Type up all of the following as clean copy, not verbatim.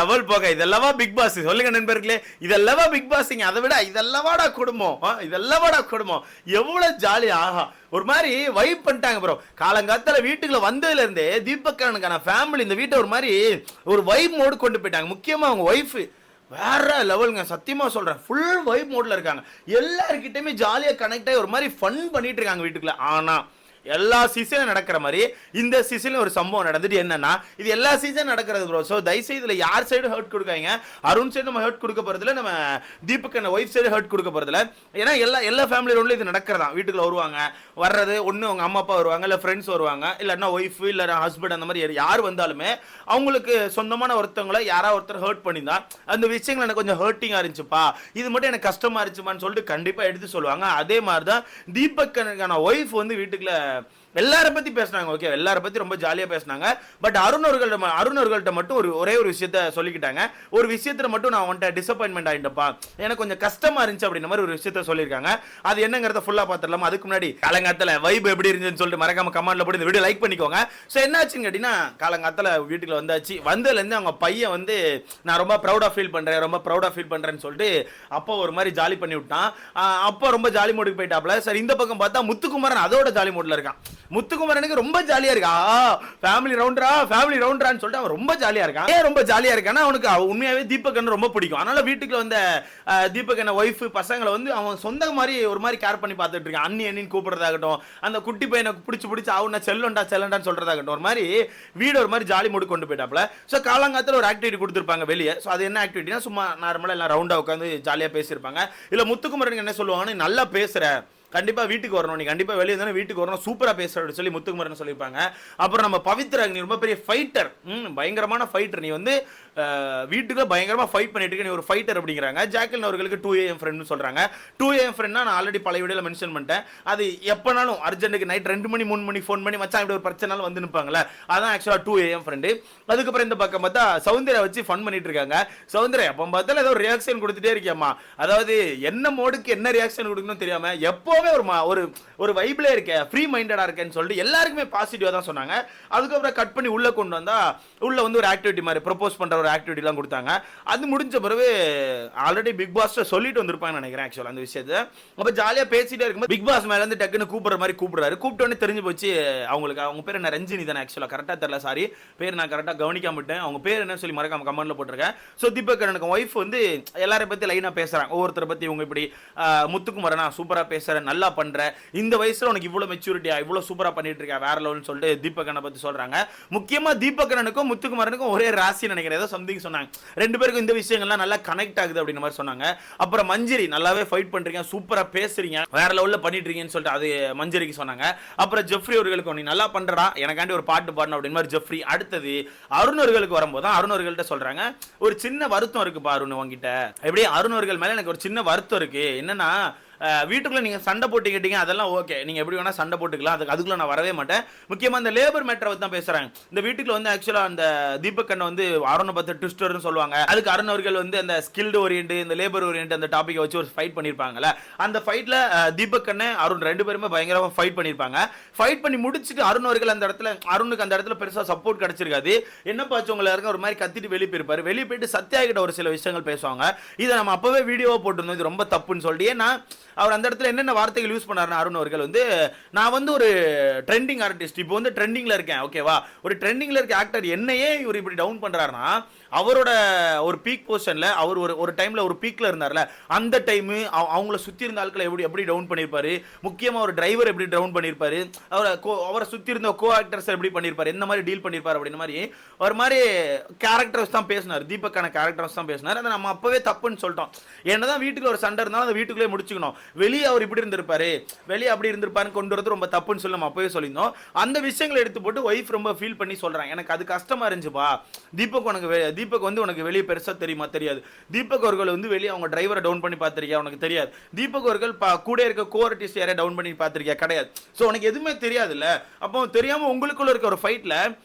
Level போக. இதெல்லவா big pass? சொல்லுங்க நண்பர்களே, இதெல்லவா பிக் பாஸ்ங்க? அதை விட இதெல்லவாடா குடும்பம், இதெல்லவாடா குடும்பம். எவ்வளவு ஜாலி. ஆஹா, ஒரு மாதிரி வைப் பண்ணிட்டாங்க ப்ரோ. காலங்காத்தால வீட்டுக்குள்ள வந்ததுல இருந்தே தீபக்கனுக்கான ஃபேமிலி இந்த வீட்டை ஒரு மாதிரி ஒரு வைப் மோடு கொண்டு போயிட்டாங்க. முக்கியமா அவங்க ஒய்ஃப் வேற லெவலுங்க, சத்தியமா சொல்றேன். ஃபுல் வைப் மோட்ல இருக்காங்க. எல்லார்கிட்டயுமே ஜாலியா கனெக்ட் ஆகி ஒரு மாதிரி ஃபன் பண்ணிட்டு இருக்காங்க வீட்டுக்குள்ள. ஆனா எல்லா சீசனும் நடக்கிற மாதிரி இந்த சீசன்ல ஒரு சம்பவம் நடந்துட்டு என்னன்னா, இது எல்லா சீசன் நடக்கிறது ப்ரோ. ஸோ தயவுசெய்து இதுல யார் சைடு ஹர்ட் கொடுக்காங்க. அருண் சைடு நம்ம ஹர்ட் கொடுக்க போறதுல, நம்ம தீபக் ஒய்ஃப் சைடு ஹர்ட் கொடுக்க போறதுல. ஏன்னா எல்லா ஃபேமிலி ரோட்ல இது நடக்கிறதா. வீட்டுக்குள்ள வருவாங்க, வர்றது ஒன்று அவங்க அம்மா அப்பா வருவாங்க, இல்லை ஃப்ரெண்ட்ஸ் வருவாங்க, இல்லைன்னா ஒய்ஃப் இல்லை ஹஸ்பண்ட், அந்த மாதிரி யார் வந்தாலுமே அவங்களுக்கு சொந்தமான ஒருத்தவங்களை யாராவது ஒருத்தர் ஹர்ட் பண்ணியிருந்தா அந்த விஷயங்கள் எனக்கு கொஞ்சம் ஹர்ட்டிங்காக இருந்துச்சுப்பா, இது மட்டும் எனக்கு கஷ்டமா இருந்துச்சுப்பான்னு சொல்லிட்டு கண்டிப்பாக எடுத்து சொல்லுவாங்க. அதே மாதிரி தான் தீபக்கனுக்கான ஒய்ஃப் வந்து வீட்டுக்குள்ள எல்லார பத்தி பேசினாங்க. ஓகே, எல்லார பத்தி ரொம்ப ஜாலியா பேசினாங்க. பட் அருண் அவர்கள்ட்ட மட்டும் ஒரே ஒரு விஷயத்த சொல்லிக்கிட்டாங்க. ஒரு விஷயத்துல மட்டும் நான் வந்துட்டு டிசப்பாயின்மெண்ட் ஆயிட்டப்பா, எனக்கு கொஞ்சம் கஷ்டமா இருந்துச்சு அப்படின்ற மாதிரி ஒரு விஷயத்த சொல்லியிருக்காங்க. அது என்னங்கிறத ஃபுல்லா பார்த்துடலாம். அதுக்கு முன்னாடி காலங்காத்தால வைப் எப்படி இருந்துச்சுன்னு சொல்லிட்டு மறக்காம கமெண்ட்ல போட்டு இந்த வீடியோ லைக் பண்ணிக்கோங்க. ஸோ என்னாச்சுன்னு கேட்டீங்கன்னா, காலங்காத்தால வீட்டுக்குள்ள வந்தாச்சு. வந்ததுலேருந்து அவங்க பையன் வந்து நான் ரொம்ப ப்ரௌடா ஃபீல் பண்றேன்னு சொல்லிட்டு அப்போ ஒரு மாதிரி ஜாலி பண்ணி விட்டான். அப்போ ரொம்ப ஜாலி மோடுக்கு போயிட்டாப்ல. சரி, இந்த பக்கம் பார்த்தா முத்துக்குமரன் அதோட ஜாலி மோட்ல இருக்கான். முத்துக்குமரனுக்கு ரொம்ப ஜாலியா இருக்கா, ஃபேமிலி ரவுண்டரான்னு சொல்லிட்டு அவன் ரொம்ப ஜாலியா இருக்கான். ஏன் ரொம்ப ஜாலியா இருக்கான்னா, அவனுக்கு உண்மையாவே தீபக்கன் ரொம்ப பிடிக்கும். அதனால வீட்டுக்குள்ள வந்த தீபக்கன் ஒய்ஃப் பசங்களை வந்து அவன் சொந்த மாதிரி ஒரு மாதிரி கேர் பண்ணி பார்த்துட்டு இருக்கான். அண்ணின்னு கூப்பிடுறதாகட்டும், அந்த குட்டி பையனை பிடிச்சி அவனை செல்லண்டான்னு சொல்றதாகட்டும், ஒரு மாதிரி வீடு ஒரு மாதிரி ஜாலி மூடு கொண்டு போயிட்டாப்ல. ஸோ காலங்காலத்தில் ஒரு ஆக்டிவிட்டி கொடுத்துருப்பாங்க வெளியே. ஸோ அது என்ன ஆக்டிவிட்டினா, சும்மா நார்மலாக எல்லாம் ரவுண்டா உட்காந்து ஜாலியா பேசியிருப்பாங்க. இல்ல முத்துக்குமரனுக்கு என்ன சொல்லுவாங்கன்னு, நல்லா பேசுற, கண்டிப்பா வீட்டுக்கு வரணும், நீ கண்டிப்பா வெளியே இருந்தாலும் வீட்டுக்கு வரணும், சூப்பரா பேசுற சொல்லி முத்துக்குமரன் சொல்லியிருப்பாங்க. அப்புறம் நம்ம பவித்ரா, நீ ரொம்ப பெரிய ஃபைட்டர், பயங்கரமான ஃபைட்டர், நீ வந்து வீட்டுக்குள்ள பயங்கரமா ஃபைட் பண்ணிட்டு இருக்க, நீ ஒரு ஃபைட்டர் அப்படிங்கிறாங்க. ஜாக்லின் அவர்களுக்கு 2am ஃப்ரெண்ட்னு சொல்றாங்க. 2am ஃப்ரெண்ட்னா நான் ஆல்ரெடி பழைய வீடியோல மென்ஷன் பண்ணிட்டேன். அது எப்பனாலும் அர்ஜென்ட்டுக்கு நைட் 2 மணி 3 மணி ஃபோன் பண்ணி மச்சான் இப்படி ஒரு பிரச்சனாலும் வந்து நிற்பாங்களே, அதான் ஆக்சுவலா 2am ஃப்ரெண்டு. அதுக்கப்புறம் இந்த பக்கம் பார்த்தா சௌந்தர்யா வச்சு ஃபன் பண்ணிட்டு இருக்காங்க. சௌந்தர்யா எப்போ பார்த்தாலும் ஏதோ ரியாக்ஷன் கொடுத்துட்டே இருக்கியாமா, அதாவது என்ன மோடுக்கு என்ன ரியாக்ஷன் கொடுக்கணும்னு தெரியாம எப்போவே ஒரு வைப்ல இருக்க, ஃப்ரீ மைண்டடா இருக்கேன்னு சொல்லிட்டு எல்லாருக்குமே பாசிட்டிவா தான் சொன்னாங்க. அதுக்கப்புறம் கட் பண்ணி உள்ள கொண்டு வந்தா உள்ள வந்து ஒரு ஆக்டிவிட்டி மாதிரி ப்ரொபோஸ் பண்ற ஒரு ஆக்டிவிட்டி எல்லாம் கொடுத்தாங்க. அது முடிஞ்ச பிறகு ஆல்ரெடி பிக் பாஸ் சொல்லிட்டு வந்திருப்பாங்க நினைக்கிறேன் ஆக்சுவலா அந்த விஷயத்தை. அப்ப ஜாலியா பேசிட்டே இருக்கும்போது பிக் பாஸ் மேல இருந்து டக்குன்னு கூப்பிடுற மாதிரி கூப்பிடுறாரு. கூப்பிட்டோன்னே தெரிஞ்சு போச்சு அவங்களுக்கு. அவங்க பேர் என்ன, ரஞ்சினி தானே ஆக்சுவலா, கரெக்டா தெரியல, சாரி பேர் நான் கரெக்டா கவனிக்காம விட்டேன். அவங்க பேர் என்ன சொல்லி மறக்காம கமெண்ட்ல போட்டிருக்கேன். ஸோ தீபக் ஒய்ஃப் வந்து எல்லாரை பத்தி லைனா பேசுறாங்க. ஒவ்வொருத்தரை பத்தி இவங்க இப்படி முத்துக்குமரனா சூப்பரா பேசுறேன், நல்லா பண்ற, இந்த வயசுல உனக்கு இவ்வளவு மெச்சூரிட்டியா, இவ்வளவு சூப்பரா பண்ணிட்டு இருக்க, வேற லெவல்னு சொல்லிட்டு தீபக்கனை பத்தி சொல்றாங்க. முக்கியமா தீபக்கனுக்கும் முத்துக்குமரனுக்கும் ஒரே ராசி நினைக்கிறேன், ஏதோ சம்திங் சொன்னாங்க. ரெண்டு பேருக்கும் இந்த விஷயங்கள்லாம் நல்லா கனெக்ட் ஆகுது அப்படின்ற மாதிரி சொன்னாங்க. அப்புறம் மஞ்சரி நல்லாவே ஃபைட் பண்றீங்க, சூப்பரா பேசுறீங்க, வேற லெவல்ல பண்ணிட்டு இருக்கீங்கன்னு சொல்லிட்டு அது மஞ்சரிக்கு சொன்னாங்க. அப்புறம் ஜெஃப்ரி அவர்களுக்கு நீ நல்லா பண்றடா, எனக்காண்டி ஒரு பாட்டு பாடணும் அப்படின்னு மாதிரி ஜெஃப்ரி. அடுத்தது அருண் அவர்களுக்கு வரும்போது அருண் அவர்கள்ட்ட சொல்றாங்க, ஒரு சின்ன வருத்தம் இருக்குப்பா அருண் உங்ககிட்ட. எப்படி அருண் அவர்கள் மேல எனக்கு ஒரு சின்ன வருத்தம் இருக்கு. என்னன்னா, வீட்டுக்குள்ள நீங்க சண்டை போட்டுக்கிட்டீங்க, அதெல்லாம் ஓகே, நீங்க எப்படி வேணா சண்டை போட்டுக்கலாம், அதுக்குள்ள நான் வரவே மாட்டேன். முக்கியமா இந்த லேபர் மேட்டரை பத்தி தான் பேசுறாங்க. இந்த வீட்டுக்குள்ள வந்து ஆக்சுவலா அந்த தீபக் வந்து அருணை பத்தி ட்விஸ்டர்னு சொல்லுவாங்க. அதுக்கு அருண் அவர்கள் வந்து அந்த ஸ்கில்டு ஓரியன்ட், இந்த லேபர் ஓரியன்ட் அந்த டாபிக் வச்சு ஒரு ஃபைட் பண்ணிருப்பாங்கல்ல. அந்த ஃபைட்ல தீபக் அருண் ரெண்டு பேருமே பயங்கரமா ஃபைட் பண்ணிருப்பாங்க. ஃபைட் பண்ணி முடிச்சுட்டு அருண் அவர்கள் அந்த இடத்துல, அருணுக்கு அந்த இடத்துல பெருசா சப்போர்ட் கிடைச்சிருக்காது. என்ன பாச்சு உங்களை இருக்க ஒரு மாதிரி கத்திட்டு வெளியே போயிருப்பாரு. வெளியே போயிட்டு சத்யா கிட்ட ஒரு சில விஷயங்கள் பேசுவாங்க. இதை நம்ம அப்பவே வீடியோவா போட்டிருந்தோம், இது ரொம்ப தப்புன்னு சொல்லிட்டு. ஏன்னா அவர் அந்த இடத்துல என்னென்ன வார்த்தைகள் யூஸ் பண்ணாருன்னா, அருண் அவர்கள் வந்து நான் வந்து ஒரு ட்ரெண்டிங் ஆர்டிஸ்ட், இப்போ வந்து ட்ரெண்டிங்ல இருக்கேன், ஓகேவா, ஒரு ட்ரெண்டிங்ல இருக்க ஆக்டர் என்னையே இவர் இப்படி டவுன் பண்றாருன்னா, அவரோட ஒரு பீக் பொசிஷன்ல அவர் ஒரு டைம்ல ஒரு பீக்ல இருந்தார்ல, அந்த டைம் அவங்கள சுத்தி இருந்த ஆட்களை எப்படி டவுன் பண்ணிருப்பாரு, முக்கியமா ஒரு டிரைவர் எப்படி டவுன் பண்ணிருப்பாரு, அவரை சுத்தி இருந்த கோ ஆக்டர்ஸ் எப்படி பண்ணிருப்பாரு, என்ன மாதிரி டீல் பண்ணிருப்பாரு அப்படின்ற மாதிரி ஒரு மாதிரி கேரக்டர்ஸ் தான் பேசினார். தீபக்கான கேரக்டர்ஸ் தான் பேசினார். அதை நம்ம அப்பவே தப்புன்னு சொல்லிட்டோம். என்னதான் வீட்டுக்கு ஒரு சண்டை இருந்தாலும் அந்த வீட்டுக்குள்ளே முடிச்சுக்கணும். வெளியே அவர் இப்படி இருந்திருப்பாரு, வெளியே அப்படி இருந்திருப்பாருன்னு கொண்டு வரது ரொம்ப தப்புன்னு சொல்லி நம்ம அப்பவே சொல்லியிருந்தோம். அந்த விஷயங்களை எடுத்து போட்டு ஒய்ஃப் ரொம்ப ஃபீல் பண்ணி சொல்றாங்க, எனக்கு அது கஷ்டமா இருந்துச்சுப்பா, தீபக் வந்து உனக்கு வெளியே பெருசா தெரியுமா, தெரியாது. தீபக் அவர்கள் வந்து வெளியே அவங்க டிரைவரை டவுன் பண்ணி பார்த்திருக்கியா, உனக்கு தெரியாது. தீபக் அவர்கள் கூட இருக்க கோ ஆர்டிஸ்ட் யாரையா டவுன் பண்ணி பார்த்திருக்கியா, கிடையாது. ஸோ உனக்கு எதுவுமே தெரியாதுல்ல. அப்போ தெரியாம உங்களுக்குள்ள இருக்க ஒரு ஃபைட்ல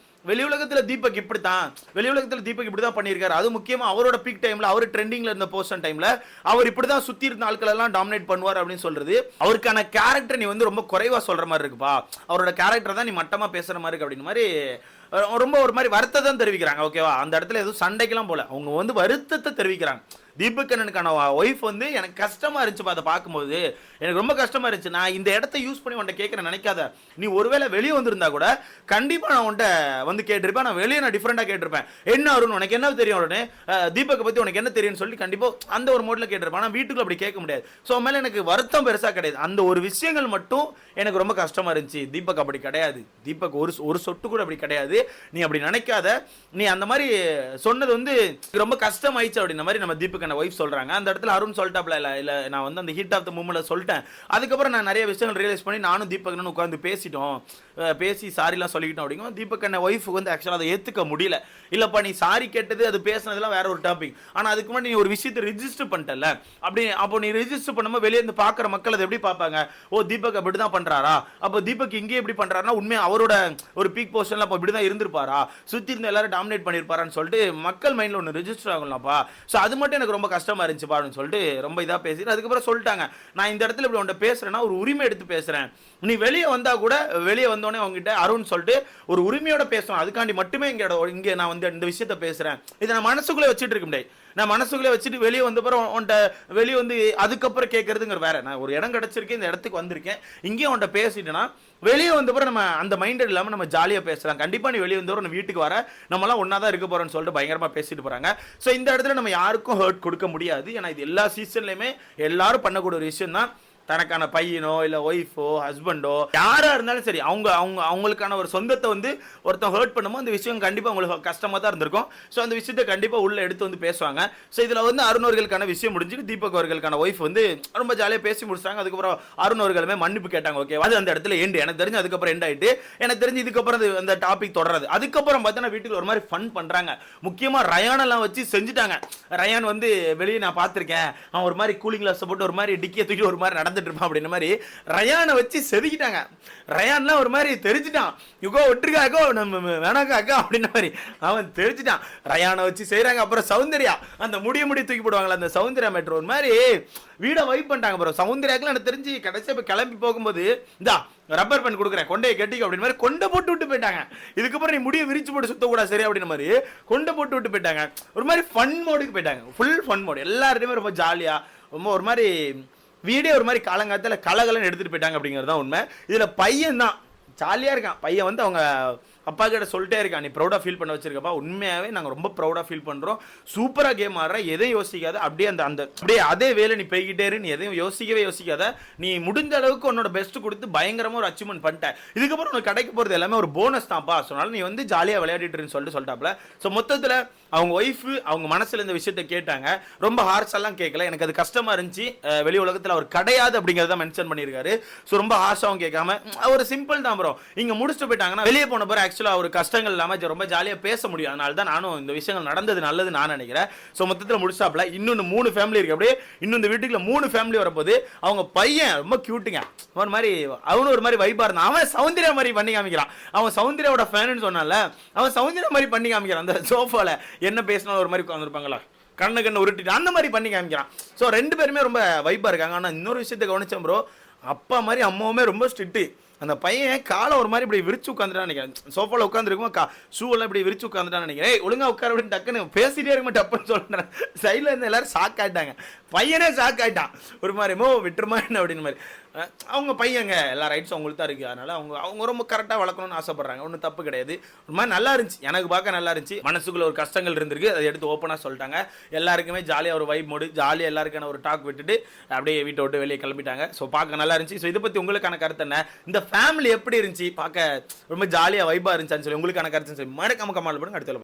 வெளி உலகத்துல தீபக் இப்படிதான் பண்ணியிருக்காரு. அது முக்கியமா அவரோட பீக் டைம்ல, அவர் ட்ரெண்டிங்ல இருந்த போர்ஷன் டைம்ல அவர் இப்படிதான் சுத்தி இருந்த ஆட்கள் எல்லாம் டாமினேட் பண்ணுவார் அப்படின்னு சொல்றது, அவருக்கான கேரக்டர் நீ வந்து ரொம்ப குறைவா சொல்ற மாதிரி இருக்குப்பா, அவரோட கேரக்டர் தான் நீ மட்டமா பேசுற மாதிரி இருக்கு அப்படின்னு மாதிரி ரொம்ப ஒரு மாதிரி வருத்தத்தை தெரிவிக்கிறாங்க. ஓகேவா, அந்த இடத்துல எதுவும் சண்டைக்கெல்லாம் போல, அவங்க வந்து வருத்தத்தை தெரிவிக்கிறாங்க. தீபக் அண்ணனுக்கான ஒய்ஃப் வந்து எனக்கு கஷ்டமா இருந்துச்சு அதை பார்க்கும்போது, எனக்கு ரொம்ப கஷ்டமா இருந்துச்சு. நான் இந்த இடத்த யூஸ் பண்ணி உன்ட்ட கேட்கறேன் நினைக்காத, நீ ஒருவேளை வெளியே வந்திருந்தா கூட கண்டிப்பா நான் உன்ட்ட வந்து கேட்டிருப்பேன். நான் வெளியே நான் டிஃபரெண்டா கேட்டிருப்பேன். என்ன வரும் உனக்கு என்ன தெரியும் உடனே தீபக்கை பத்தி உனக்கு என்ன தெரியும்னு சொல்லி கண்டிப்பா அந்த ஒரு மோட்ல கேட்டிருப்பேன். ஆனா வீட்டுக்குள்ள அப்படி கேட்க முடியாது. ஸோ மேல எனக்கு வருத்தம் பெருசா கிடையாது. அந்த ஒரு விஷயங்கள் மட்டும் எனக்கு ரொம்ப கஷ்டமா இருந்துச்சு. தீபக் அப்படி கிடையாது, தீபக் ஒரு சொட்டு கூட அப்படி கிடையாது, நீ அப்படி நினைக்காத, நீ அந்த மாதிரி சொன்னது வந்து ரொம்ப கஷ்டம் ஆயிடுச்சு அப்படின்ற மாதிரி நம்ம தீபக் ஒய்ஃப் சொல்றாங்க. அந்த இடத்துல அருண் சொல்லிட்டாப்ல, இல்ல நான் வந்து அந்த ஹீட் ஆஃப் த மூமெண்ட்ல சொல்லிட்டேன். அதுக்கப்புறம் நான் நிறைய விஷயங்கள் ரியலைஸ் பண்ணி நானும் தீபக் உட்கார்ந்து பேசிட்டோம், பேசி சாரிலாம் சொல்லிக்கிட்டோம் அப்படிங்க. தீபக் அண்ணன் ஒய்ஃபுக்கு வந்து ஆக்சுவலாக அதை ஏற்றுக்க முடியல. இல்லப்பா நீ சாரி கேட்டது அது பேசினதுலாம் வேற ஒரு டாபிக், ஆனால் அதுக்கு முன்னாடி நீ ஒரு விஷயத்தை ரிஜிஸ்டர் பண்ணிட்டல, அப்படி அப்போ நீ ரிஜிஸ்டர் பண்ணும்போது வெளியே இருந்து பார்க்குற மக்கள் அதை எப்படி பார்ப்பாங்க, ஓ தீபக் அப்படி தான் பண்ணுறாரா, அப்போ தீபக் இங்கே எப்படி பண்ணுறாருன்னா உண்மையாக அவரோட ஒரு பீக் பொசிஷனில் அப்போ இப்படி தான் இருந்திருப்பாரா, சுற்றி இருந்த எல்லாரும் டாமினேட் பண்ணியிருப்பாரான்னு சொல்லிட்டு மக்கள் மைண்டில் ஒன்று ரிஜிஸ்டர் ஆகலாம்ப்பா. ஸோ அது மட்டும் எனக்கு ரொம்ப கஷ்டமாக இருந்துச்சுப்பா அப்படின்னு சொல்லிட்டு ரொம்ப இதாக பேசிட்டு அதுக்கப்புறம் சொல்லிட்டாங்க, நான் இந்த இடத்துல இப்படி உன்ட்ட பேசுகிறேன்னா ஒரு உரிமை எடுத்து பேசுகிறேன், நீ வெளியே வந்தா கூட வெளியே வந்தோடனே அவங்ககிட்ட அருண் சொல்லிட்டு ஒரு உரிமையோட பேசணும், அதுக்காண்டி மட்டுமே இங்கே நான் வந்து இந்த விஷயத்த பேசுறேன். இதை நான் மனசுக்குள்ளே வச்சுட்டு இருக்க முடியாது. நான் மனசுக்குள்ளே வச்சுட்டு வெளியே வந்த பிறகு உன்ட்ட வெளியே வந்து அதுக்கப்புறம் கேட்கறதுங்கிற வேற. நான் ஒரு இடம் கிடைச்சிருக்கேன், இந்த இடத்துக்கு வந்திருக்கேன், இங்கேயும் உன்ட்ட பேசிட்டேன்னா வெளியே வந்த பிறகு நம்ம அந்த மைண்டட் இல்லாமல் நம்ம ஜாலியாக பேசலாம். கண்டிப்பாக நீ வெளியே வந்தவரை நம்ம வீட்டுக்கு வர, நம்மளாம் ஒன்றா தான் இருக்க போகிறோன்னு சொல்லிட்டு பயங்கரமாக பேசிட்டு போகிறாங்க. ஸோ இந்த இடத்துல நம்ம யாருக்கும் ஹர்ட் கொடுக்க முடியாது. ஏன்னா இது எல்லா சீசன்லையுமே எல்லாரும் பண்ணக்கூடிய ஒரு விஷயம் தான். தனக்கான பையனோ இல்லை ஒய்ஃபோ ஹஸ்பண்டோ யாராக இருந்தாலும் சரி, அவங்களுக்கான ஒரு சொந்தத்தை வந்து ஒருத்தன் ஹர்ட் பண்ணும்போது அந்த விஷயம் கண்டிப்பாக அவங்களுக்கு கஷ்டமாக தான் இருந்திருக்கும். ஸோ அந்த விஷயத்தை கண்டிப்பாக உள்ளே எடுத்து வந்து பேசுவாங்க. ஸோ இதில் வந்து அருண் அவர்களுக்கான விஷயம் முடிஞ்சுட்டு தீபக் அவர்களுக்கான ஒய்ஃப் வந்து ரொம்ப ஜாலியாக பேசி முடிச்சாங்க. அதுக்கப்புறம் அருண் அவர்களுமே மன்னிப்பு கேட்டாங்க. ஓகே, அது அந்த இடத்துல எண்டு எனக்கு தெரிஞ்சு, அதுக்கப்புறம் எண்ட் ஆகிட்டு எனக்கு தெரிஞ்சு இதுக்கப்புறம் அந்த டாபிக் தொடராது. அதுக்கப்புறம் பார்த்தீங்கன்னா வீட்டுக்கு ஒரு மாதிரி ஃபன் பண்ணுறாங்க. முக்கியமாக ரயானெல்லாம் வச்சு செஞ்சுட்டாங்க. ரயான் வந்து வெளியே நான் பார்த்துருக்கேன், அவன் ஒரு மாதிரி கூலிங் கிளாஸ் போட்டு ஒரு மாதிரி டிக்கியை தூக்கி ஒரு மாதிரி நடந்து இருப்பான் அப்படின்ற மாதிரி ரயானை வச்சு செதுக்கிட்டாங்க. ரயான்லாம் ஒரு மாதிரி தெரிஞ்சிட்டான், யுகோ விட்டுருக்காக்கோ நம்ம வேணாக்கா அப்படின்ற மாதிரி அவன் தெரிஞ்சிட்டான். ரயானை வச்சு செய்யறாங்க. அப்புறம் சௌந்தர்யா அந்த முடிய தூக்கி போடுவாங்களா, அந்த சௌந்தர்யா மேட்ரு ஒரு மாதிரி வீடை வைப் பண்ணிட்டாங்க. அப்புறம் சௌந்தர்யாக்கெல்லாம் எனக்கு தெரிஞ்சு கடைசியாக போய் கிளம்பி போகும்போது இந்தா ரப்பர் பேண்ட் கொடுக்குறேன் கொண்டையை கட்டிக்க அப்படின்னு மாதிரி கொண்டை போட்டு விட்டு போயிட்டாங்க. இதுக்கப்புறம் நீ முடிய விரிச்சு போட்டு சுத்தக்கூடாது சரி அப்படின்ற மாதிரி கொண்டை போட்டு விட்டு போயிட்டாங்க. ஒரு மாதிரி ஃபன் மோடுக்கு போயிட்டாங்க, ஃபுல் ஃபன் மோடு. எல்லாருமே ரொம்ப ஜாலியாக ரொம்ப ஒரு மாதிரி வீடே ஒரு மாதிரி காலங்காலத்தில் கலகலன்னு எடுத்துகிட்டு போயிட்டாங்க அப்படிங்கிறது தான் உண்மை. இதில் பையன் தான் ஜாலியாக இருக்கான். பையன் வந்து அவங்க அப்பா கிட்ட சொல்லிட்டே இருக்கான், நீ ப்ரௌடாக ஃபீல் பண்ண வச்சிருக்கப்பா, உண்மையாகவே நாங்கள் ரொம்ப ப்ரௌடாக ஃபீல் பண்ணுறோம், சூப்பராக கேம் ஆடுற, எதையும் யோசிக்காத, அப்படியே அப்படியே அதே வேலை நீ போய்கிட்டே இரு, நீ எதையும் யோசிக்காத, நீ முடிஞ்ச அளவுக்கு உன்னோட பெஸ்ட் கொடுத்து பயங்கரமாக ஒரு அச்சீவ்மெண்ட் பண்ணிட்டேன், இதுக்கப்புறம் உனக்கு கிடைக்க போகிறது எல்லாமே ஒரு போனஸ் தான்ப்பா, சொன்னாலும் நீ வந்து ஜாலியாக விளையாடிட்டுருன்னு சொல்லிட்டாப்ல. ஸோ மொத்தத்தில் அவங்க ஒய்ஃபு அவங்க மனசில் இந்த விஷயத்தை கேட்டாங்க. ரொம்ப ஹார்ஷெல்லாம் கேட்கல, எனக்கு அது கஷ்டமாக இருந்துச்சு. வெளி உலகத்தில் அவர் கிடையாது அப்படிங்கிறத மென்ஷன் பண்ணியிருக்காரு. ஸோ ரொம்ப ஹார்ஷாகவும் கேட்காம ஒரு சிம்பிள் தான் ப்ரோ. இங்கே முடிச்சுட்டு போயிட்டாங்கன்னா வெளியே போன பிறகு ஆக்சுவலாக ஒரு கஷ்டங்கள் இல்லாமல் ரொம்ப ஜாலியாக பேச முடியும். அதனால தான் நானும் இந்த விஷயங்கள் நடந்தது நல்லது நான் நினைக்கிறேன். ஸோ மொத்தத்தில் முடிச்சாப்ல இன்னொன்று 3 ஃபேமிலி இருக்கு. அப்படியே இன்னும் இந்த வீட்டுக்குள்ள 3 ஃபேமிலி வரப்போது. அவங்க பையன் ரொம்ப கியூட்டுங்க, ஒரு மாதிரி அவனும் ஒரு மாதிரி வைப்பா இருந்தான். அவன் சௌந்தர்யா மாதிரி பண்ணி காமிக்கிறான். அவன் சௌந்தர்யாவோட ஃபேனுன்னு சொன்னால அவன் சௌந்தர்யா மாதிரி பண்ணி காமிக்கிறான். அந்த சோஃபால என்ன பேசினாலும் ஒரு மாதிரி உட்காந்துருப்பாங்களா, கண்ணு உருட்டிட்டு அந்த மாதிரி பண்ணி காமிக்கிறான். ஸோ 2 பேருமே ரொம்ப வைப்பா இருக்காங்க. ஆனால் இன்னொரு விஷயத்தை கவனிச்சேன் ப்ரோ, அப்பா மாதிரி அம்மாவுமே ரொம்ப ஸ்ட்ரிக்ட்டு. அந்த பையன் காலை ஒரு மாதிரி இப்படி விரிச்சு உட்காந்துட்டான்னு நினைக்கிறேன். சோஃபாவில் உட்காந்துருக்கும், ஷூ எல்லாம் இப்படி விரிச்சு உட்காந்துட்டான்னு நினைக்கிறேன். ஒழுங்கா உட்கார அப்படின்னு டக்குன்னு பேசிட்டே இருக்க மாட்டேன் அப்படின்னு சொல்றேன். சைடில் இருந்து எல்லாரும் ஷாக் ஆயிட்டாங்க. பையனே ஷாக் ஆயிட்டான். ஒரு மாதிரி விட்டுருமா என்ன அப்படின்னு மாதிரி. அவங்க பையங்க எல்லா ரைட்ஸும் அவங்களுக்கு தான் இருக்குது. அதனால அவங்க ரொம்ப கரெக்டாக வளர்க்கணும்னு ஆசைப்படுறாங்க. ஒன்றும் தப்பு கிடையாது. ஒரு மாதிரி நல்லா இருந்துச்சு, எனக்கு பார்க்க நல்லா இருந்துச்சு. மனசுக்குள்ள ஒரு கஷ்டங்கள் இருந்திருக்கு, அதை எடுத்து ஓப்பனாக சொல்லிட்டாங்க. எல்லாருக்குமே ஜாலியாக ஒரு வைப் மோடு, ஜாலியாக எல்லாருக்கான ஒரு டாக் விட்டுட்டு அப்படியே வீட்டை விட்டு வெளியே கிளம்பிட்டாங்க. ஸோ பார்க்க நல்லா இருந்துச்சு. ஸோ இதை பற்றி உங்களுக்கான கருத்து என்ன, இந்த ஃபேமிலி எப்படி இருந்துச்சு, பார்க்க ரொம்ப ஜாலியாக வைப்பாக இருந்துச்சான்னு சொல்லி உங்களுக்கான கருத்துன்னு சொல்லி மறக்காம கமெண்ட் பண்ணுங்க. அடுத்த